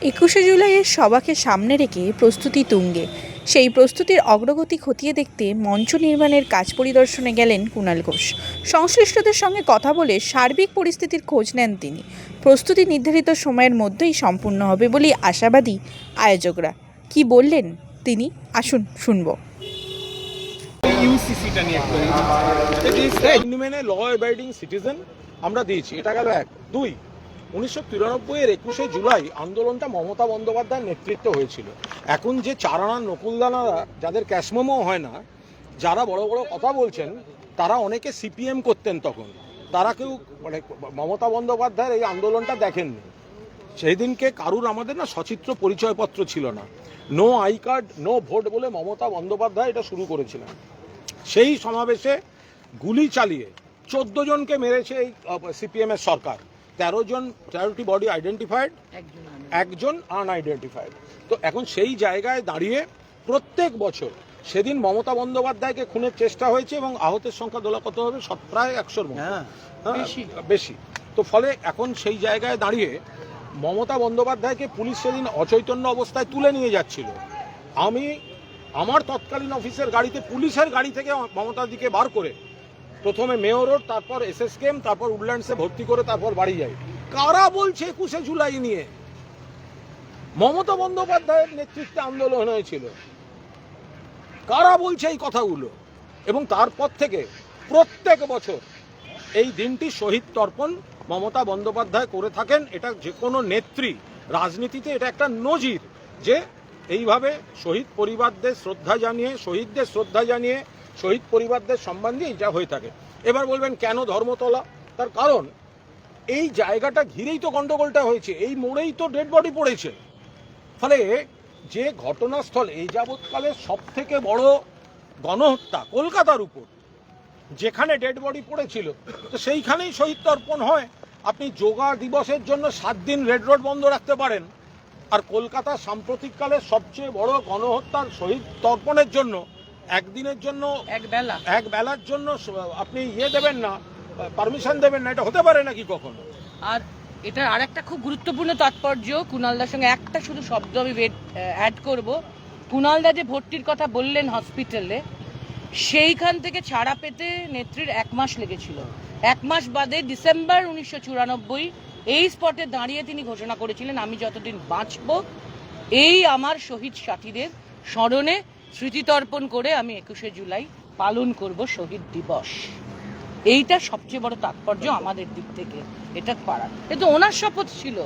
21শে জুলাইয়ের সভাকে সামনে রেখে প্রস্তুতি তুঙ্গে। সেই প্রস্তুতির অগ্রগতি খতিয়ে দেখতে মঞ্চ নির্মাণের কাজ পরিদর্শনে গেলেন কুণাল ঘোষ। সংশ্লিষ্টদের সঙ্গে কথা বলে সার্বিক পরিস্থিতির খোঁজ নেন তিনি। প্রস্তুতি নির্ধারিত সময়ের মধ্যেই সম্পূর্ণ হবে বলেই আশাবাদী আয়োজকরা। কি বললেন তিনি, আসুন শুনব। ইউসিসিটা নিয়ে ল অ্যাবাইডিং সিটিজেন আমরা দিয়েছি, এটা গেল এক। দুই, 1993-এর 21শে জুলাই আন্দোলনটা মমতা বন্দ্যোপাধ্যায়ের নেতৃত্বে হয়েছিল। এখন যে চারানা নকুলদানারা, যাদের ক্যাশমোমো হয় না, যারা বড় বড় কথা বলছেন, তারা অনেকে সিপিএম করতেন তখন, তারা কেউ মানে মমতা বন্দ্যোপাধ্যায়ের এই আন্দোলনটা দেখেননি। সেই দিনকে কারুর আমাদের না সচিত্র পরিচয়পত্র ছিল না, no I card no vote বলে মমতা বন্দ্যোপাধ্যায় এটা শুরু করেছিলেন। সেই সমাবেশে গুলি চালিয়ে 14 জনকে মেরেছে এই সিপিএম এর সরকার। 13টি বডি আইডেন্টিফাইড, একজন আনআইডেন্টিফাইড। তো এখন সেই জায়গায় দাঁড়িয়ে প্রত্যেক বছর, সেদিন মমতা বন্দ্যোপাধ্যায়কে খুনের চেষ্টা হয়েছে এবং আহতের সংখ্যা দোলাকত হবে প্রায় 100-র মতো, বেশি। তো ফলে এখন সেই জায়গায় দাঁড়িয়ে মমতা বন্দ্যোপাধ্যায়কে পুলিশ সেদিন অচৈতন্য অবস্থায় তুলে নিয়ে যাচ্ছিল। আমি আমার তৎকালীন অফিসের গাড়িতে, পুলিশের গাড়ি থেকে মমতাদিকে বার করে প্রথমে মেয়র রোড, তারপর এসএসকেএম, তারপর উডল্যান্ডসে ভর্তি করে তারপর বাড়ি যাই। কারা বলছে 21শে জুলাই নিয়ে? মমতা বন্দ্যোপাধ্যায়ের নেতৃত্বে আন্দোলন হয়েছিল। কারা বলছে এই কথাগুলো? এবং তারপর থেকে প্রত্যেক বছর এই দিনটি শহীদ তর্পণ মমতা বন্দ্যোপাধ্যায় করে থাকেন। এটা যে কোনো নেত্রী, রাজনীতিতে এটা একটা নজির যে এইভাবে শহীদ পরিবারদের শ্রদ্ধা জানিয়ে, শহীদদের শ্রদ্ধা জানিয়ে, শহীদ পরিবারদের সম্মান দিয়ে এটা হয়ে থাকে। এবার বলবেন কেন ধর্মতলা? তার কারণ এই জায়গাটা ঘিরেই তো গন্ডগোলটা হয়েছে, এই মোড়েই তো ডেড বডি পড়েছে। ফলে যে ঘটনাস্থল এই যাবৎকালে সব থেকে বড় গণহত্যা কলকাতার উপর, যেখানে ডেড বডি পড়েছিল, তো সেইখানেই শহীদ তর্পণ হয়। আপনি যোগা দিবসের জন্য 7 দিন রেড রোড বন্ধ রাখতে পারেন, আর কলকাতা সাম্প্রতিককালের সবচেয়ে বড় গণহত্যার শহীদ তর্পণের জন্য একদিনের জন্য, এক বেলার জন্য আপনি দেবেন না, পারমিশন দেবেন না? এটা হতে পারে নাকি কখনো? আর এটার আরেকটা খুব গুরুত্বপূর্ণ তাৎপর্য, কুণালদার সঙ্গে একটা শুধু শব্দ আমি অ্যাড করব। কুণালদা যে ভর্তির কথা বললেন হসপিটালে, সেইখান থেকে ছাড়া পেতে নেত্রীর 1 মাস লেগেছিল। 1 মাস বাদে ডিসেম্বর 1994 এই স্পটে দাঁড়িয়ে তিনি ঘোষণা করেছিলেন, আমি যতদিন বাঁচব এই আমার শহীদ সাথীদের স্মরণে স্মৃতিতর্পণ করে আমি 21শে জুলাই পালন করব শহীদ দিবস। এইটা সবচেয়ে বড় তাৎপর্য আমাদের দিক থেকে এটা করার। এটা ওনার শপথ ছিল।